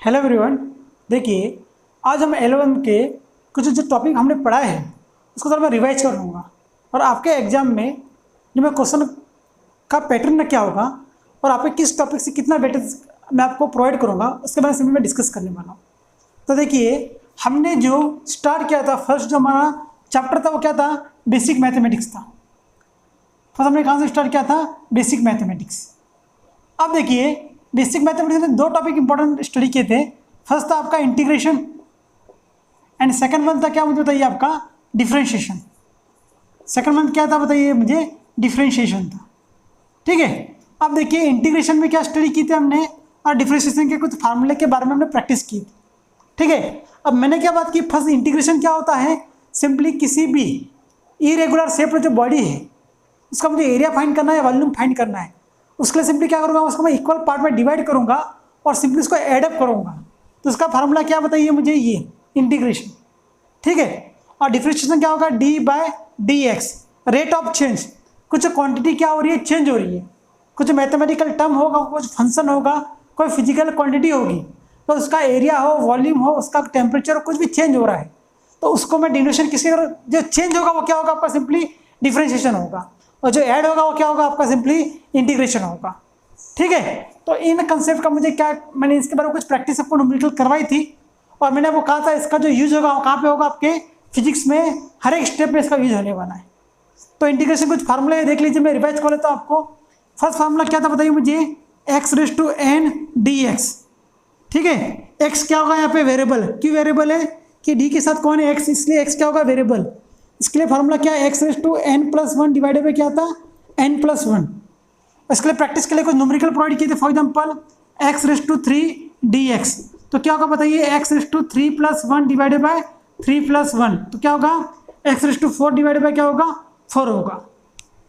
Hello everyone. देखिए, आज हम 11th के कुछ जो टॉपिक हमने पढ़ा है उसको थोड़ा मैं रिवाइज कर लूँगा और आपके एग्जाम में जो मैं क्वेश्चन का पैटर्न क्या होगा और आपके किस टॉपिक से कितना वेटेज मैं आपको प्रोवाइड करूँगा उसके बारे में सिंपल मैं डिस्कस करने वाला हूँ। तो देखिए, हमने जो स्टार्ट किया था, फर्स्ट जो हमारा चैप्टर था वो क्या था, बेसिक मैथमेटिक्स था। फर्स्ट हमने कहाँ से स्टार्ट किया था, बेसिक मैथमेटिक्स। अब देखिए, बेसिक मैथमेटिक्स में दो टॉपिक इंपॉर्टेंट स्टडी किए थे। फर्स्ट था आपका इंटीग्रेशन एंड सेकंड वन था क्या, मुझे बताइए, आपका डिफरेंशिएशन। सेकंड वन क्या था बताइए मुझे, डिफरेंशिएशन था। ठीक है। अब देखिए, इंटीग्रेशन में क्या स्टडी की थी हमने और डिफरेंशिएशन के कुछ फार्मूले के बारे में हमने प्रैक्टिस की थी। ठीक है। अब मैंने क्या बात की, फर्स्ट इंटीग्रेशन क्या होता है, सिंपली किसी भी इरेगुलर शेप में जो बॉडी है उसका मुझे एरिया फाइंड करना है, वॉल्यूम फाइंड करना है। उसके लिए सिंपली क्या करूँगा, उसको मैं इक्वल पार्ट में डिवाइड करूँगा और सिंपली उसको एडअप करूँगा। तो उसका फार्मूला क्या बताइए मुझे, ये इंटीग्रेशन। ठीक है। और डिफरेंशिएशन क्या होगा, d by d x, rate of change. कुछ क्वांटिटी क्या हो रही है, चेंज हो रही है। कुछ मैथमेटिकल टर्म होगा, कुछ फंक्शन होगा, कोई फिजिकल क्वांटिटी होगी, तो उसका एरिया हो, वॉल्यूम हो, उसका टेम्परेचर हो, कुछ भी चेंज हो रहा है तो उसको मैं डिनोशन किसी जो चेंज होगा वो क्या होगा आपका, सिंपली डिफरेंशिएशन होगा। और जो ऐड होगा वो क्या होगा आपका, सिंपली इंटीग्रेशन होगा। ठीक है। तो इन कंसेप्ट का मुझे क्या, मैंने इसके बारे में कुछ प्रैक्टिस आपको न्यूमेरिकल करवाई थी और मैंने आपको कहा था इसका जो यूज होगा कहाँ पे होगा, आपके फिजिक्स में हर एक स्टेप में इसका यूज होने वाला है। तो इंटीग्रेशन कुछ फार्मूले देख लीजिए, मैं रिवाइज कर लेता हूँ आपको। फर्स्ट फार्मूला क्या था बताइए मुझे, x raise to n d x. ठीक है। एक्स क्या होगा यहाँ पे, वेरिएबल। क्यों वेरिएबल है कि डी के साथ कौन है, एक्स, इसलिए एक्स क्या होगा, वेरिएबल। इसके लिए फार्मूला क्या है, x raise to n plus one divided by क्या था, एन प्लस वन। इसके लिए प्रैक्टिस के लिए कुछ न्यूमेरिकल प्रोवाइड किए थे। For example x raise to three d x, तो क्या होगा बताइए, x raise to three plus one divided by three plus one, तो क्या होगा, x raise to four divided by क्या होगा, फोर होगा।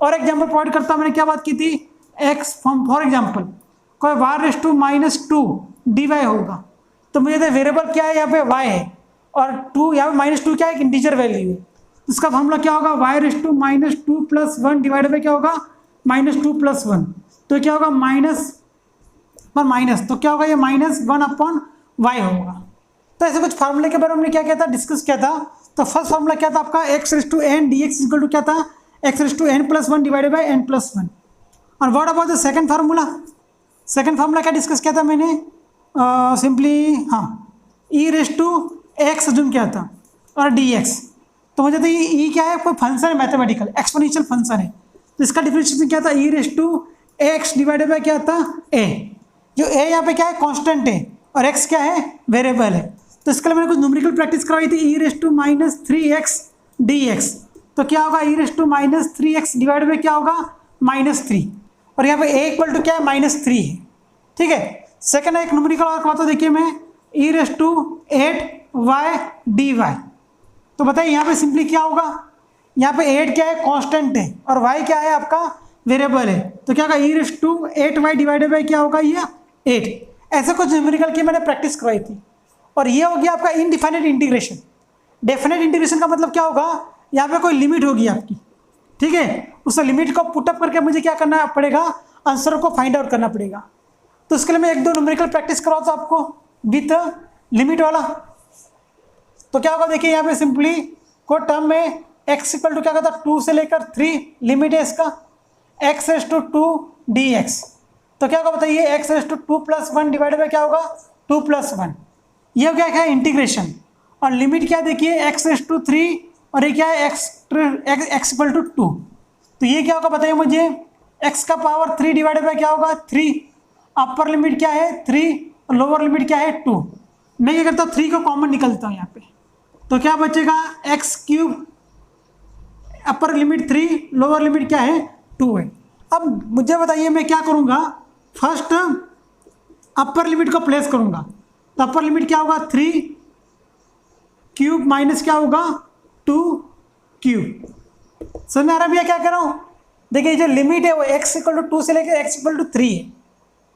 और एग्जाम्पल प्रोवाइड करता हूँ, मैंने क्या बात की थी, एक्स फॉर एग्जाम्पल कोई y raise to minus two d y होगा, तो मुझे वेरिएबल क्या है यहाँ पे, वाई है, और टू यहाँ पे माइनस टू क्या है, एक इंटीजर वैल्यू है। इसका फॉर्मूला क्या होगा, y raise to minus two plus one divided by क्या होगा, माइनस टू प्लस वन, तो क्या होगा, माइनस और माइनस, तो क्या होगा ये माइनस वन अपॉन वाई होगा। तो ऐसे कुछ फार्मूले के बारे में हमने क्या किया था, डिस्कस किया था। तो फर्स्ट फार्मूला क्या था आपका, x raise to n d x equal to क्या था, x raise to n plus one divided by n plus one. और what about the second formula, second formula क्या डिस्कस किया था मैंने, सिंपली हाँ, e raise to x assume किया था और डी एक्स। तो मुझे तो ये ई क्या है, कोई फंक्शन है मैथमेटिकल, एक्सपोनेंशियल फंक्शन है। तो इसका डिफरेंशिएशन क्या था, e raise to x divided by क्या था, ए। जो ए यहाँ पे क्या है, कांस्टेंट है और एक्स क्या है, वेरिएबल है। तो इसके लिए मैंने कुछ न्यूमेरिकल प्रैक्टिस करवाई थी, e raise to minus three x d x, तो क्या होगा, e raise to minus three x divided by क्या होगा, माइनस थ्री, और यहाँ पे ए इक्वल टू क्या है, माइनस थ्री है। ठीक है। सेकेंड एक न्यूमेरिकल और करवाता हूँ, देखिए मैं, e raise to eight y d y, तो बताइए यहाँ पे सिंपली क्या होगा, यहाँ पे 8 क्या है, कांस्टेंट है, और y क्या है आपका, वेरिएबल है। तो क्या होगा, e raise to eight y divided by क्या होगा, ये 8। ऐसे कुछ न्यूमेरिकल की मैंने प्रैक्टिस करवाई थी। और ये हो गया आपका इनडिफाइनेट इंटीग्रेशन। डेफिनेट इंटीग्रेशन का मतलब क्या होगा, यहाँ पे कोई लिमिट होगी आपकी। ठीक है। उस लिमिट को पुटअप करके मुझे क्या करना पड़ेगा, आंसर को फाइंड आउट करना पड़ेगा। तो उसके लिए मैं एक दो न्यूमेरिकल प्रैक्टिस करवाता हूँ आपको विथ लिमिट वाला। तो क्या होगा, देखिए यहाँ पे सिंपली कोई टर्म में x इक्वल टू क्या कहता है, 2 से लेकर 3 लिमिट है इसका, x रेज टू 2 dx, तो क्या होगा बताइए, x raise to 2 plus one divided by क्या होगा, 2 प्लस वन। ये क्या है, इंटीग्रेशन। और लिमिट क्या देखिए, x रेज टू 3 और ये क्या है, x इक्वल टू 2, तो ये क्या होगा बताइए मुझे, x का पावर 3 डिवाइडेड बाय क्या होगा, 3। अपर लिमिट क्या है 3 और लोअर लिमिट क्या है 2। मैं क्या करता हूँ, 3 को कॉमन निकलता हूँ यहाँ पे, तो क्या बचेगा, x cube, upper limit 3, lower limit क्या है 2 है। अब मुझे बताइए मैं क्या करूँगा, फर्स्ट अपर लिमिट को प्लेस करूँगा, तो अपर लिमिट क्या होगा, 3 क्यूब माइनस क्या होगा, 2 क्यूब। समझ में आ रहा भैया क्या कर रहा हूँ, देखिए जो लिमिट है वो x इक्वल टू 2 से लेकर x इक्वल टू 3 है।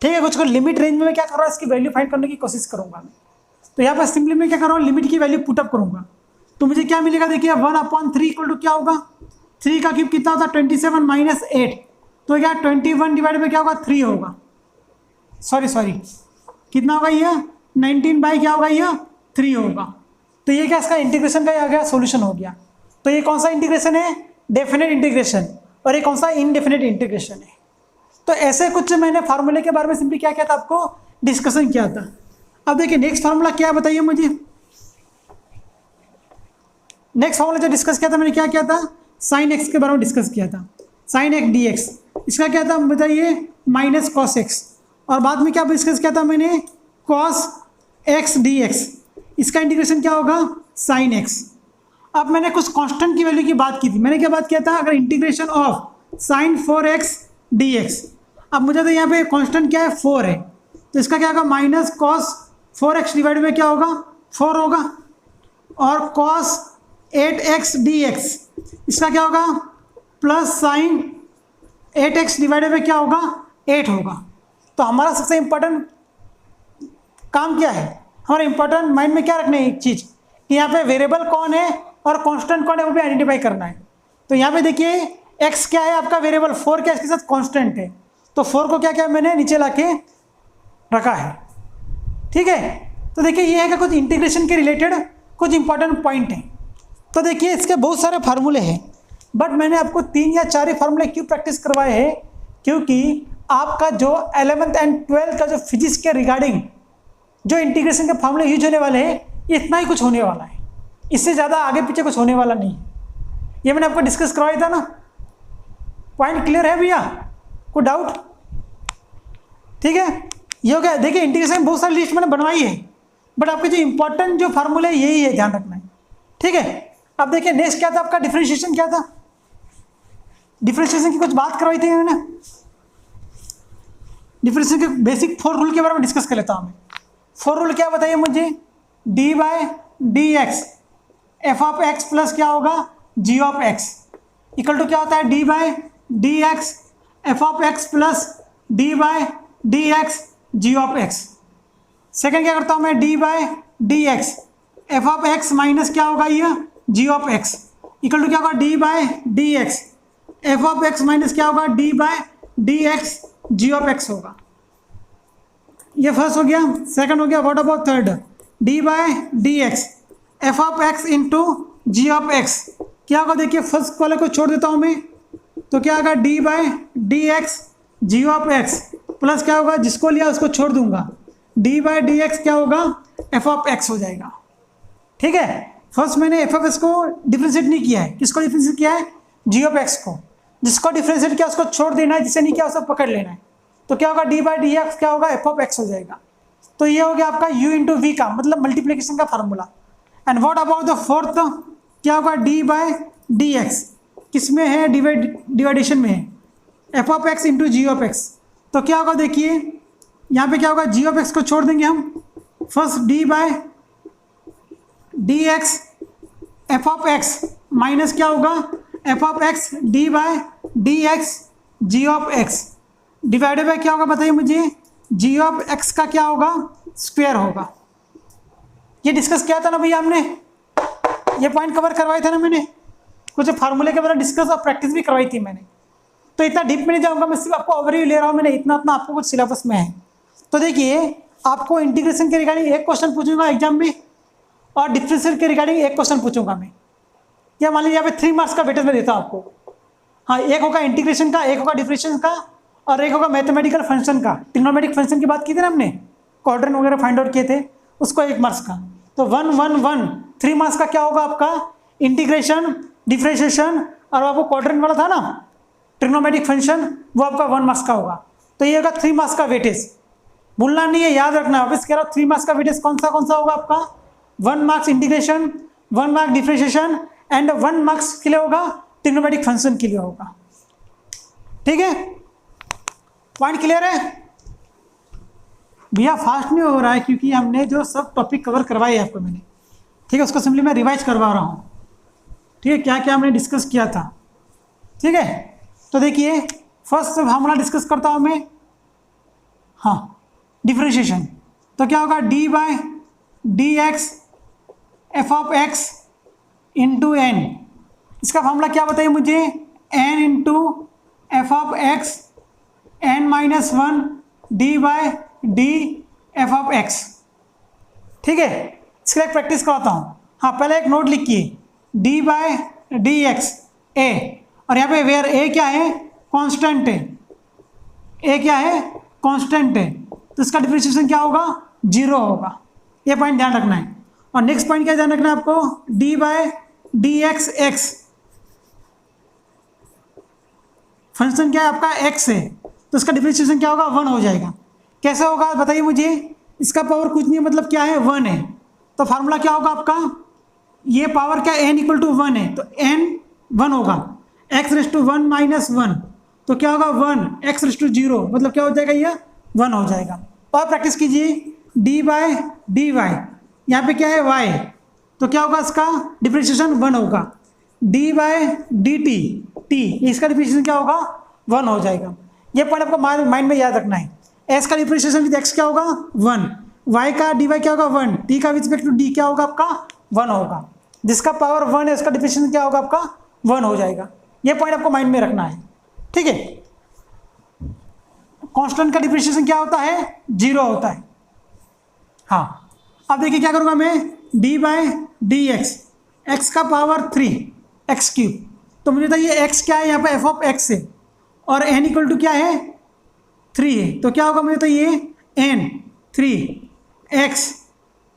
ठीक है। कुछ को लिमिट रेंज में मैं क्या कर रहा हूँ, इसकी वैल्यू फाइंड करने की कोशिश करूँगा मैं। तो यहाँ पर सिंपली मैं क्या कर रहा हूँ, लिमिट की वैल्यू पुटअप करूँगा, तो मुझे क्या मिलेगा, देखिए 1/3 इक्वल टू क्या होगा, 3 का क्यूब कितना होता है, 27 माइनस 8, तो क्या 21 डिवाइड में क्या होगा, 3 होगा, सॉरी कितना होगा ये 19 बाई क्या होगा, ये 3 होगा। तो ये क्या इसका इंटीग्रेशन का आ गया, सॉल्यूशन हो गया। तो ये कौन सा इंटीग्रेशन है, डेफिनेट इंटीग्रेशन, और ये कौन सा इनडेफिनेट इंटीग्रेशन है। तो ऐसे कुछ मैंने फार्मूले के बारे में सिंपली क्या किया था, आपको डिस्कशन किया था। अब देखिए नेक्स्ट फार्मूला क्या है बताइए मुझे। नेक्स्ट फार्मूला जो डिस्कस किया था मैंने, क्या किया था, साइन एक्स के बारे में डिस्कस किया था, साइन एक्स डी एक्स। इसका क्या था बताइए, माइनस कॉस एक्स। और बाद में क्या डिस्कस किया था मैंने, कॉस एक्स डी एक्स। इसका इंटीग्रेशन क्या होगा, साइन एक्स। अब मैंने कुछ कांस्टेंट की वैल्यू की बात की थी। मैंने क्या बात किया था, अगर integration of sine 4x D x. अब मुझे तो यहाँ पे कांस्टेंट क्या है, 4 है, तो इसका क्या होगा, माइनस कॉस 4x डिवाइड में क्या होगा, 4 होगा। और कॉस 8x डी एक्स, इसका क्या होगा, प्लस साइन 8x डिवाइड में क्या होगा, 8 होगा। तो हमारा सबसे इंपॉर्टेंट काम क्या है, हमारा इंपॉर्टेंट माइंड में क्या रखना है, एक चीज़ कि यहाँ पे वेरिएबल कौन है और कांस्टेंट कौन है, वो भी आइडेंटिफाई करना है। तो यहाँ पे देखिए x क्या है आपका वेरिएबल, 4 क्या इसके साथ कांस्टेंट है, तो 4 को क्या क्या मैंने नीचे ला के रखा है, ठीक है। तो देखिए ये है कि कुछ इंटीग्रेशन के रिलेटेड कुछ इंपॉर्टेंट पॉइंट है। तो देखिए इसके बहुत सारे फार्मूले हैं, बट मैंने आपको 3 या 4 ही फार्मूले क्यों प्रैक्टिस करवाए हैं, क्योंकि आपका जो 11th एंड 12th का जो फिजिक्स के रिगार्डिंग जो इंटीग्रेशन के फार्मूले यूज होने वाले हैं, इतना ही कुछ होने वाला है, इससे ज़्यादा आगे पीछे कुछ होने वाला नहीं है। ये मैंने आपको डिस्कस करवाया था ना, पॉइंट क्लियर है भैया, कोई डाउट, ठीक है। ये हो गया। देखिए इंटीग्रेशन बहुत सारी लिस्ट मैंने बनवाई है, बट आपके जो इंपॉर्टेंट जो फार्मूले यही है, ध्यान रखना है, ठीक है। अब देखिए नेक्स्ट क्या था आपका, डिफरेंशिएशन क्या था। डिफरेंशिएशन की कुछ बात करवाई थी मैंने, डिफरेंशिएशन के बेसिक 4 रूल के बारे में डिस्कस कर लेता हूँ मैं। 4 रूल क्या बताइए मुझे, d by d x f of x plus क्या होगा, g of x equal to क्या होता है, d by d x f of x plus d by d x g of x. Second क्या करता हूँ मैं, d by d x f of x minus क्या होगा, ये g of x equal to क्या होगा, d by d x f of x minus क्या होगा, d by d x g of x होगा। ये फर्स्ट हो गया। सेकंड हो गया, what about third, d by d x f of x into g of x. क्या होगा देखिए, फर्स्ट वाले को छोड़ देता हूँ मैं, तो क्या होगा, d by d x g of x plus क्या होगा, जिसको लिया उसको छोड़ दूंगा, डी बाय डी एक्स क्या होगा, एफ ऑफ एक्स हो जाएगा, ठीक है। फर्स्ट मैंने एफ ऑफ एक्स को डिफ्रेंशिएट नहीं किया है, किसको डिफ्रेंशिएट किया है, जी ऑफ एक्स को। जिसको डिफ्रेंशिएट किया उसको छोड़ देना है, जिसे नहीं किया उसको पकड़ लेना है। तो क्या होगा, डी बाय डी एक्स क्या होगा, एफ ऑफ एक्स हो जाएगा। तो ये हो गया आपका u इंटू वी का मतलब मल्टीप्लीकेशन का formula. And what about the fourth, क्या होगा, डी बाय डी एक्स किस में है, डिवाइडेशन में है, f of x into g of x. तो क्या होगा देखिए, यहाँ पे क्या होगा, जी ऑफ एक्स को छोड़ देंगे हम, first d by d x f of x minus क्या होगा, f of x d by d x g of x divided by क्या होगा बताइए मुझे, जी ऑफ एक्स का क्या होगा, स्क्वायर होगा। ये डिस्कस किया था ना भैया हमने, ये पॉइंट कवर करवाए थे ना मैंने, कुछ फार्मूले के बारे में डिस्कस और प्रैक्टिस भी करवाई थी मैंने। तो इतना डीप में नहीं जाऊंगा, मैं सिर्फ आपको ओवरव्यू ले रहा हूँ मैंने, इतना आपको कुछ सिलेबस में है। तो देखिए आपको इंटीग्रेशन के रिगार्डिंग एक क्वेश्चन पूछूंगा एग्जाम में, और डिफरेंशियल के रिगार्डिंग एक क्वेश्चन पूछूंगा मैं। या मान लीजिए यहाँ पे 3 मार्क्स का वेटेज में देता हूँ आपको। हाँ, एक होगा इंटीग्रेशन का, एक होगा डिफरेंशिएशन का, और एक होगा मैथमेटिकल फंक्शन का। ट्रिग्नोमेट्रिक फंक्शन की बात की थी ना हमने, क्वाड्रेंट वगैरह फाइंड आउट किए थे, उसको 1 मार्क्स का। तो 1 1 1 3 मार्क्स का क्या होगा आपका, इंटीग्रेशन, डिफरेंशिएशन, और आपको क्वाड्रेंट वाला था ना ट्रिग्नोमेट्रिक फंक्शन, वो आपका 1 मार्क्स का होगा। तो ये होगा 3 मार्क्स का वेटेज, भूलना नहीं है, याद रखना। वापस कह रहा हूँ, 3 मार्क्स का वेटेज कौन सा होगा आपका, 1 marks integration, 1 marks differentiation and 1 marks के लिए होगा ट्रिग्नोमेट्रिक फंक्शन के लिए होगा, ठीक है। पॉइंट क्लियर है भैया? फास्ट नहीं हो रहा है क्योंकि हमने जो सब टॉपिक कवर करवाए हैं आपको मैंने, ठीक है, उसको सिंपली मैं रिवाइज करवा रहा हूँ, ठीक है, क्या क्या हमने डिस्कस किया था, ठीक है। तो देखिए फर्स्ट फार्मूला डिस्कस करता हूँ मैं, हाँ, डिफरेंशिएशन। तो क्या होगा, d by d x f of x into n. इसका फार्मूला क्या बताइए मुझे, n into f of x n minus 1 d by d f of x. ठीक है, इसके लिए प्रैक्टिस कराता हूँ। हाँ, पहले एक नोट लिखिए, डी बाय डी एक्स ए, और यहाँ पे वेयर ए क्या है, कांस्टेंट है, ए क्या है, कांस्टेंट है, तो इसका डिफरेंशिएशन क्या होगा, 0 होगा। ये पॉइंट ध्यान रखना है। और नेक्स्ट पॉइंट क्या ध्यान रखना है आपको, d by d x x, function क्या है आपका, एक्स है, तो इसका डिफरेंशिएशन क्या होगा, 1 हो जाएगा। कैसे होगा बताइए मुझे, इसका पावर कुछ नहीं मतलब क्या है, 1 है, तो फार्मूला क्या होगा आपका, ये पावर क्या n इक्वल टू 1 है, तो n 1 होगा, x रेस टू 1 माइनस 1, तो क्या होगा 1, x रेस टू 0, मतलब क्या हो जाएगा, ये 1 हो जाएगा। और प्रैक्टिस कीजिए, d बाय डी वाई, यहाँ पे क्या है y, तो क्या होगा इसका डिफरेंशिएशन 1 होगा, d बाय डी टी, इसका डिफरेंशिएशन क्या होगा, 1 हो जाएगा। ये पॉइंट आपको माइंड में याद रखना है। s का डिफरेंशिएशन विद x क्या होगा, 1, y का dy क्या होगा 1, t का विद रिस्पेक्ट टू d क्या होगा आपका 1 होगा, जिसका पावर 1 है उसका डिफरेंशिएशन क्या होगा आपका 1 हो जाएगा। ये पॉइंट आपको माइंड में रखना है, ठीक है। कांस्टेंट का डिफरेंशिएशन क्या होता है, 0 होता है। हाँ, अब देखिए क्या करूँगा मैं, d बाय डी एक्स का पावर 3 एक्स क्यूब, तो मुझे बताइए x क्या है, यहाँ पे f ऑफ x है, और n इक्वल टू क्या है 3 है, तो क्या होगा मुझे बताइए, n 3 x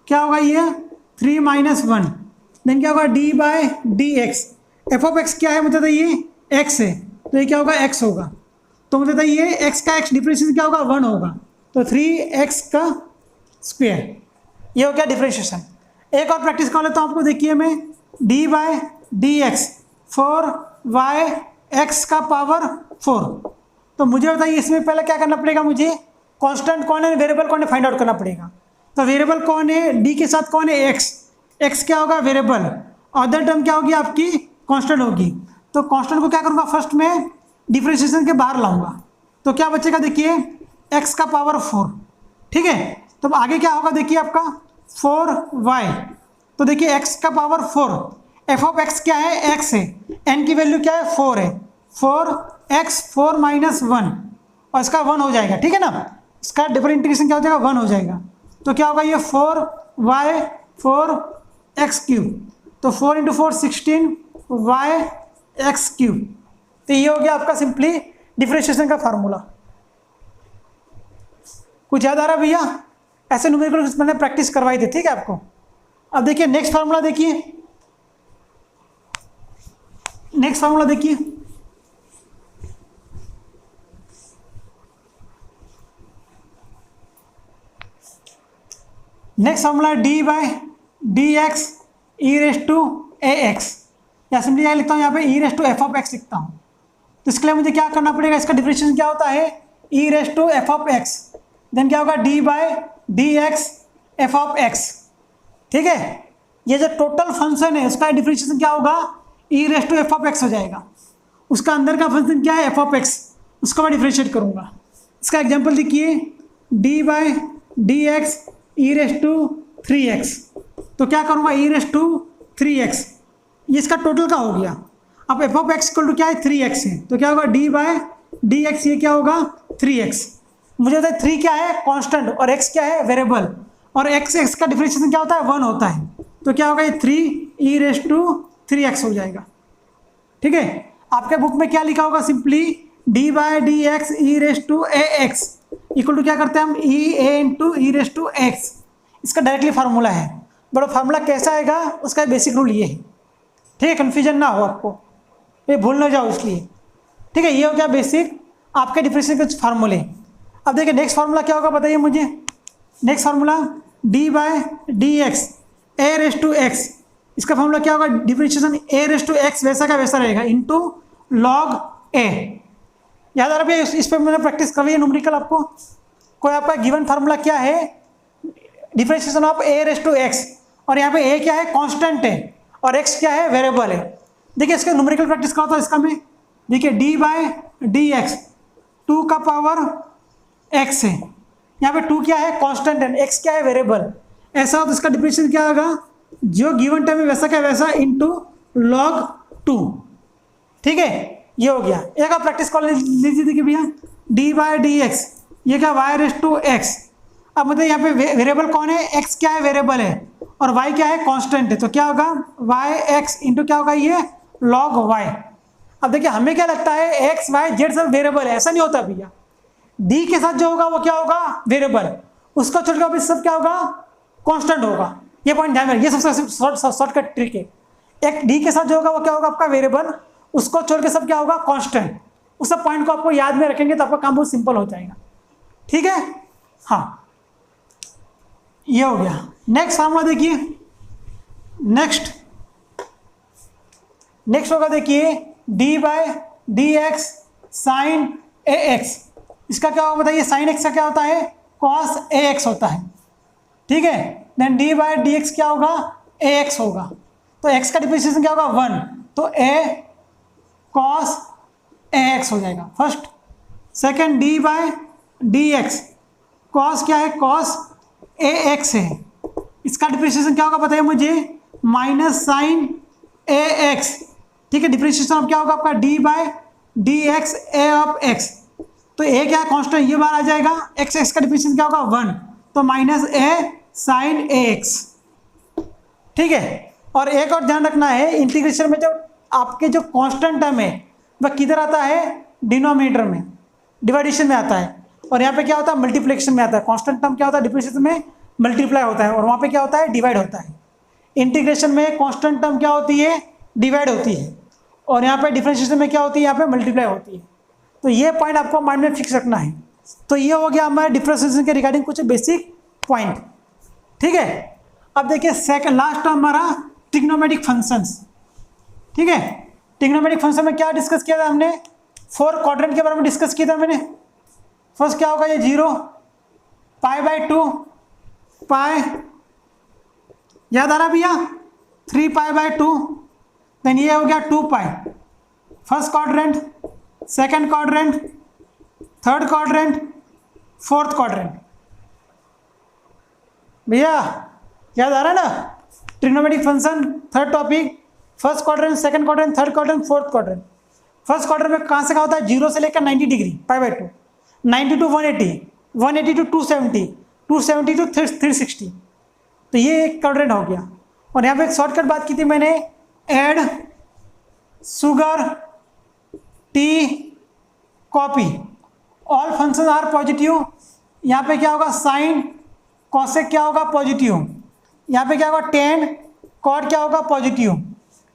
क्या होगा, ये 3 माइनस 1, देन क्या होगा d by d x, f of x क्या है मुझे बताइए, x है, तो ये क्या होगा x होगा, तो मुझे बताइए x का x डिफरेंशिएशन क्या होगा, 1 होगा, तो 3x का स्क्वायर, ये हो गया डिफरेंशिएशन। एक और प्रैक्टिस कर लेता हूँ आपको, देखिए मैं, d by d x 4y x का पावर 4, तो मुझे बताइए इसमें पहले क्या करना पड़ेगा, मुझे कांस्टेंट कौन है, वेरिएबल कौन है, फाइंड आउट करना पड़ेगा। तो वेरिएबल कौन है, d के साथ कौन है, x क्या होगा वेरिएबल, अदर टर्म क्या होगी आपकी, कांस्टेंट होगी। तो कांस्टेंट को क्या करूँगा, फर्स्ट में डिफरेंशिएशन के बाहर लाऊंगा, तो क्या बचेगा देखिए, x का पावर 4, ठीक है। तो आगे क्या होगा देखिए आपका 4y, तो देखिए x का पावर 4, f ऑफ x क्या है, x है, n की वैल्यू क्या है 4 है, 4x 4 माइनस 1, और इसका 1 हो जाएगा, ठीक है ना, इसका डिफरेंट इंटीग्रेशन क्या हो जाएगा, 1 हो जाएगा, तो क्या होगा ये 4y 4x क्यूब, तो 4 इंटू 4 16y x क्यूब, तो ये हो गया आपका सिंपली डिफरेंशिएशन का फार्मूला। कुछ याद आ रहा है भैया, ऐसे न्यूमेरिकल मैंने प्रैक्टिस करवाई थी, ठीक है आपको। अब देखिए नेक्स्ट फार्मूला, देखिए नेक्स्ट फार्मूला देखिए, next formula d by d x e raise to a x, या सिंपली क्या लिखता हूँ यहाँ पे e raise to f of x लिखता हूँ। तो इसके लिए मुझे क्या करना पड़ेगा, इसका डिफरेंशिएशन क्या होता है, e raise to f of x, then क्या होगा d by d x f of x, ठीक है। ये जो टोटल फंक्शन है उसका डिफरेंशिएशन क्या होगा, e raise to f of x हो जाएगा, उसका अंदर का फंक्शन क्या है एफ ऑफ एक्स, उसका मैं डिफरेंशिएट करूँगा। इसका एग्जाम्पल देखिए, d by d x e raise to 3x, तो क्या करूँगा ई रेस टू 3x, ये इसका टोटल का हो गया। अब f of x equal to क्या है 3x है, तो क्या होगा डी बाय डी एक्स, ये क्या होगा 3x, मुझे बताए 3 क्या है कांस्टेंट और x क्या है वेरिएबल, और x का डिफरेंशिएशन क्या होता है 1 होता है, तो क्या होगा ये 3 ई रेस टू 3x हो जाएगा, ठीक है। आपके बुक में क्या लिखा होगा, simply d by d x e raise to a x equal to क्या करते हैं हम, e a into e raise to x, इसका डायरेक्टली फार्मूला है। बड़ा फार्मूला कैसा आएगा, उसका बेसिक रूल ये है, ठीक है, कन्फ्यूजन ना हो आपको, ये भूल ना जाओ इसलिए, ठीक है। ये हो गया बेसिक आपके डिफरेंशिएशन के फार्मूले। अब देखिए नेक्स्ट फार्मूला क्या होगा बताइए मुझे, next formula d by d x a raise to x, इसका फार्मूला क्या होगा, differentiation a raise to x वैसा का वैसा रहेगा इंटू लॉग ए। याद आ रहा है, इस पर मैंने प्रैक्टिस कर ली है न्यूमेरिकल आपको। कोई आपका गिवन फार्मूला क्या है, differentiation of a raise to x, और यहाँ पे ए क्या है कांस्टेंट है और एक्स क्या है वेरिएबल है। देखिए इसका न्यूमेरिकल प्रैक्टिस करा था इसका में, देखिए डी बाय डी एक्स 2 का पावर एक्स है, यहाँ पे 2 क्या है कांस्टेंट है, एक्स क्या है वेरिएबल, ऐसा हो तो इसका डिफरेंशिएशन क्या होगा, जो गिवन टर्म है वैसा क्या वैसा इंटू लॉग 2, ठीक है। ये हो गया। एक आप प्रैक्टिस कर लीजिए, देखिए भैया डी बाय डी एक्स, ये क्या वाई रेस टू एक्स, अब मतलब यहाँ पे वेरिएबल कौन है, एक्स क्या है, वेरिएबल है, और वाई क्या है, कांस्टेंट है। तो क्या होगा, वाई एक्स इंटू क्या होगा, ये लॉग वाई। अब देखिए हमें क्या लगता है एक्स वाई जेड सब वेरिएबल है, ऐसा नहीं होता भैया। डी के साथ जो होगा वो क्या होगा, वेरिएबल, उसका छोड़कर भी सब क्या होगा, कांस्टेंट होगा। ये पॉइंट ध्यान में, ये सबसे शॉर्टकट ट्रिक है। एक डी के साथ जो होगा वो क्या होगा, आपका वेरिएबल, उसको छोड़ के सब क्या होगा, कांस्टेंट। उस सब पॉइंट को आपको याद में रखेंगे तो आपका काम बहुत सिंपल हो जाएगा। ठीक है, हाँ ये हो गया। नेक्स्ट फार्मूला देखिए, नेक्स्ट होगा देखिए d by d x sine a x. इसका क्या होगा बताइए, साइन एक्स का क्या होता है, कॉस ए एक्स होता है। ठीक है, then d by d x क्या होगा, ए एक्स होगा। तो एक्स का डिप्रिसिएशन क्या होगा, 1, तो ए कॉस ए एक्स हो जाएगा first. Second d by d x, cos क्या है, कॉस ए एक्स है, इसका डिप्रिसिएशन क्या होगा बताइए मुझे, माइनस साइन ए एक्स। ठीक है, डिप्रिसिएशन अब क्या होगा आपका, d by d x a of x. तो ए क्या कांस्टेंट, ये बार आ जाएगा, एक्स एक्स का डिप्रिसिएशन क्या होगा, 1, तो minus A sign a x. ठीक है, और एक और ध्यान रखना है, इंटीग्रेशन में जो आपके जो कांस्टेंट टर्म है वह किधर आता है, डिनोमिनेटर में, डिवाइडेशन में आता है, और यहाँ पे क्या होता है, मल्टीप्लिकेशन में आता है। कांस्टेंट टर्म क्या होता है, डिप्रिसिएशन में मल्टीप्लाई होता है, और वहाँ पे क्या होता है, डिवाइड होता है। इंटीग्रेशन में कांस्टेंट टर्म क्या होती है, डिवाइड होती है, और यहाँ पे डिफरेंशिएशन में क्या होती है, यहाँ पे मल्टीप्लाई होती है। तो ये पॉइंट आपको माइंड में फिक्स रखना है। तो ये हो गया हमारे डिफरेंशिएशन के रिगार्डिंग कुछ बेसिक पॉइंट। ठीक है, अब देखिए सेकंड लास्ट टर्म हमारा ट्रिग्नोमेट्रिक फंक्शंस। ठीक है, ट्रिग्नोमेट्रिक फंक्शन में क्या डिस्कस किया था हमने, 4 क्वाड्रेंट के बारे में डिस्कस किया था मैंने। फर्स्ट क्या होगा, ये 0, π/2, पाई, याद आ रहा भैया, 3π/2, देन ये हो गया 2π। First quadrant, second quadrant, third quadrant, fourth quadrant. भैया याद आ रहा है ना, trigonometric function third topic, first quadrant, second quadrant, third quadrant, fourth quadrant. First quadrant में कहाँ से कहाँ होता है, 0 से लेकर 90 डिग्री, π/2, 90 to 180, 180 to 270, 270 to 360। तो ये एक क्वाड्रेंट हो गया। और यहाँ पे एक शॉर्टकट बात की थी मैंने, add sugar to coffee, all function are positive. यहाँ पे क्या होगा, साइन कॉसेक क्या होगा, पॉजिटिव। यहाँ पे क्या होगा, टेन कॉट क्या होगा, पॉजिटिव।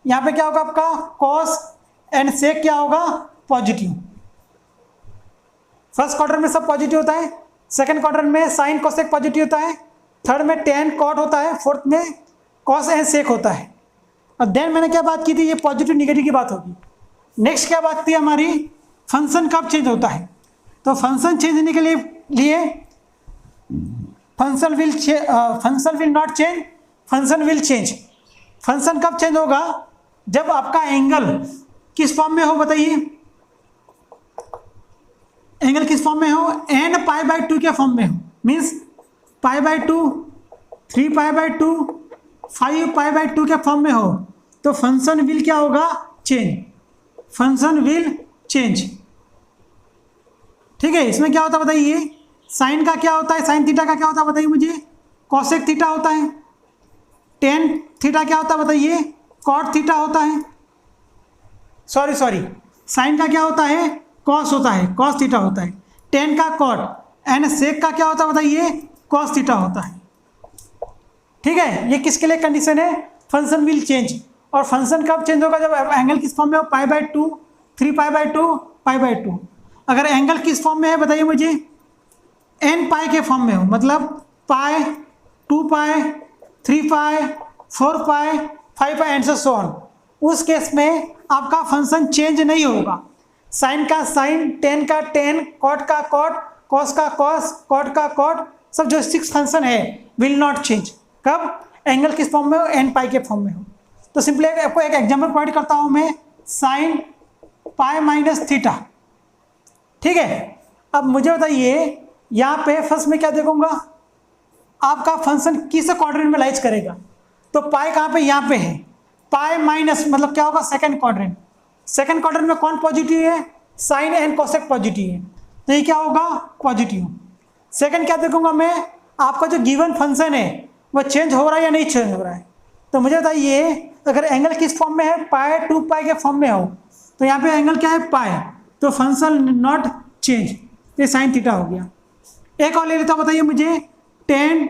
यहाँ पे क्या होगा आपका, कॉस एंड सेक क्या होगा, पॉजिटिव। फर्स्ट क्वाड्रेंट में सब पॉजिटिव होता है, सेकंड क्वाड्रेंट में साइन कॉसेक पॉजिटिव होता है, थर्ड में टेन कॉट होता है, फोर्थ में कॉस एंड सेक होता है। और देन मैंने क्या बात की थी, ये पॉजिटिव निगेटिव की बात होगी। नेक्स्ट क्या बात थी हमारी, फंक्शन कब चेंज होता है। तो फंक्शन चेंज होने के लिए function will not change, function will change. Function कब चेंज होगा, जब आपका एंगल किस फॉर्म में हो बताइए, एंगल किस फॉर्म में हो, n π/2 के फॉर्म में हो, मीन्स π/2, 3π/2, 5π/2 के फॉर्म में हो, तो फंक्शन विल क्या होगा, चेंज, फंक्शन विल चेंज। ठीक है, इसमें क्या होता है बताइए, साइन का क्या होता है, साइन थीटा का क्या होता है बताइए मुझे, कॉसेक थीटा होता है। टेन थीटा क्या होता है बताइए, कॉट थीटा होता है। सॉरी साइन का क्या होता है, कॉस होता है, कॉस थीटा होता है। टेन का कॉट, एंड सेक का क्या होता है बताइए, कॉस थीटा होता है। ठीक है, ये किसके लिए कंडीशन है, फंक्शन विल चेंज। और फंक्शन कब चेंज होगा, जब एंगल किस फॉर्म में हो, π/2, 3π/2, π/2। अगर एंगल किस फॉर्म में है बताइए मुझे, n पाई के फॉर्म में हो, मतलब पाई, 2π, 3π, 4π, 5π एंड सो ऑन, उस केस में आपका फंक्शन चेंज नहीं होगा। साइन का साइन, टेन का टेन, कॉट का कॉट, कॉस का कॉस, कॉट का कॉट, सब जो 6 फंक्शन है विल नॉट चेंज। कब, एंगल किस फॉर्म में हो, n पाई के फॉर्म में हो। तो सिंपली आपको एक एग्जाम्पल प्रोवाइड करता हूं मैं, साइन π - थीटा। ठीक है, अब मुझे बताइए यहाँ पे फर्स्ट में क्या देखूंगा, आपका फंक्शन किस क्वाड्रेंट में लाइज करेगा। तो पाई कहाँ पे, यहाँ पे है, पाई माइनस मतलब क्या होगा, सेकंड क्वाड्रेंट। सेकंड क्वाड्रेंट में कौन पॉजिटिव है, साइन एंड कोसेक पॉजिटिव है, तो ये क्या होगा, पॉजिटिव। सेकंड क्या देखूंगा मैं, आपका जो गिवन फंक्शन है वो चेंज हो रहा है या नहीं चेंज हो रहा है। तो मुझे बताइए अगर एंगल किस फॉर्म में है, पाई 2 पाई के फॉर्म में हो, तो यहाँ पे एंगल क्या है, पाई, तो फंक्शन नॉट चेंज, ये साइन थीटा हो गया। एक और ले लेता हूँ, बताइए मुझे tan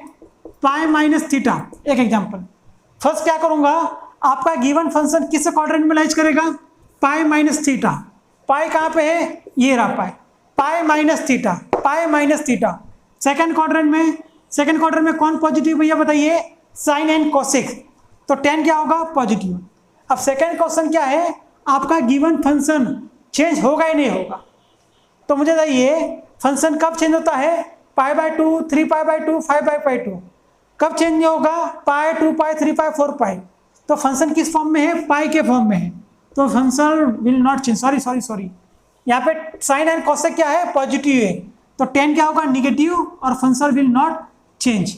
पाई माइनस थीटा, एक एग्जांपल। फर्स्ट क्या करूँगा, आपका गिवन फंक्शन किस क्वाड्रेंट में लाइज करेगा, पाई माइनस थीटा। पाई कहाँ पे है, ये रहा pi, pi minus theta, pi minus theta. Second quadrant में कौन पॉजिटिव भैया बताइए, साइन एंड कोसेक, तो tan क्या होगा, पॉजिटिव। अब सेकंड क्वेश्चन क्या है, आपका गिवन फंक्शन चेंज होगा या नहीं होगा। तो मुझे बताइए फंक्शन कब चेंज होता है, pi by 2, 3 pi by 2, 5 by 2। कब चेंज होगा, पाई 2 पाई 3 पाई 4 पाई। तो फंक्शन किस फॉर्म में है, पाई के फॉर्म में है, तो function will not change. Sorry यहाँ पे साइन एंड कोसेक क्या है, पॉजिटिव है, तो tan क्या होगा, निगेटिव, और फंक्शन विल नॉट चेंज।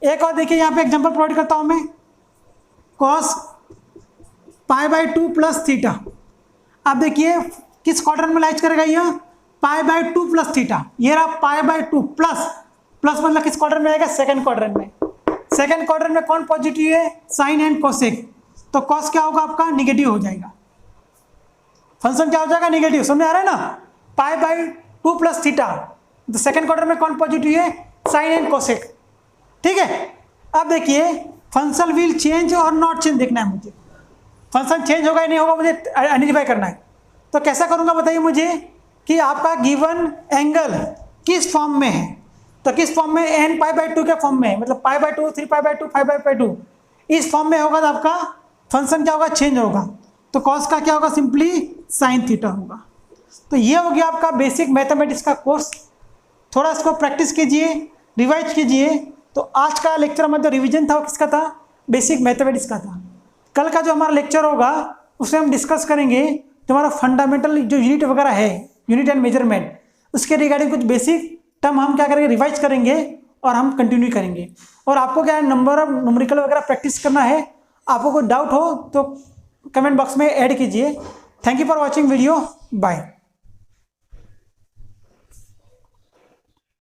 एक और देखिए यहाँ पे एग्जांपल प्रोवाइड करता हूँ मैं, cos pi by 2 plus theta. आप देखिए किस क्वाड्रेंट में लाइज करेगा, यह पाई बाई 2 प्लस थीटा, ये रहा पाई बाई 2 प्लस मतलब किस क्वाड्रेंट में आएगा, सेकंड क्वाड्रेंट में। सेकंड क्वाड्रेंट में कौन पॉजिटिव है, साइन एंड कोसेक, तो कॉस क्या होगा आपका, निगेटिव हो जाएगा, फंक्शन क्या हो जाएगा, निगेटिव। समझ आ रहा है ना, पाई बाई 2 प्लस थीटा, तो सेकंड क्वाड्रेंट में कौन पॉजिटिव है, साइन एंड कोसेक, ठीक है। अब देखिए फंक्शन विल चेंज और नॉट चेंज देखना है मुझे, फंक्शन चेंज होगा या नहीं होगा मुझे आइडेंटिफाई करना है। तो कैसा करूँगा बताइए मुझे कि आपका गिवन एंगल किस फॉर्म में है, तो किस फॉर्म में, n पाई बाई 2 के फॉर्म में है, मतलब pi by 2, 3 pi by 2, 5 by 2, इस फॉर्म में होगा तो आपका फंक्शन क्या होगा, चेंज होगा, तो कॉस का क्या होगा, सिंपली साइन थीटा होगा। तो ये हो गया आपका बेसिक मैथमेटिक्स का कोर्स, थोड़ा इसको प्रैक्टिस कीजिए, रिवाइज कीजिए। तो आज का लेक्चर में जो रिविजन था वो किसका था, बेसिक मैथमेटिक्स का था। कल का जो हमारा लेक्चर होगा उसमें हम डिस्कस करेंगे जो हमारा फंडामेंटल जो यूनिट वगैरह है, यूनिट एंड मेजरमेंट, उसके रिगार्डिंग कुछ बेसिक टर्म हम क्या करेंगे, रिवाइज करेंगे और हम कंटिन्यू करेंगे। और आपको क्या है, न्यूमेरिकल वगैरह प्रैक्टिस करना है, आपको कोई डाउट हो तो कमेंट बॉक्स में ऐड कीजिए। Thank you for watching video, bye.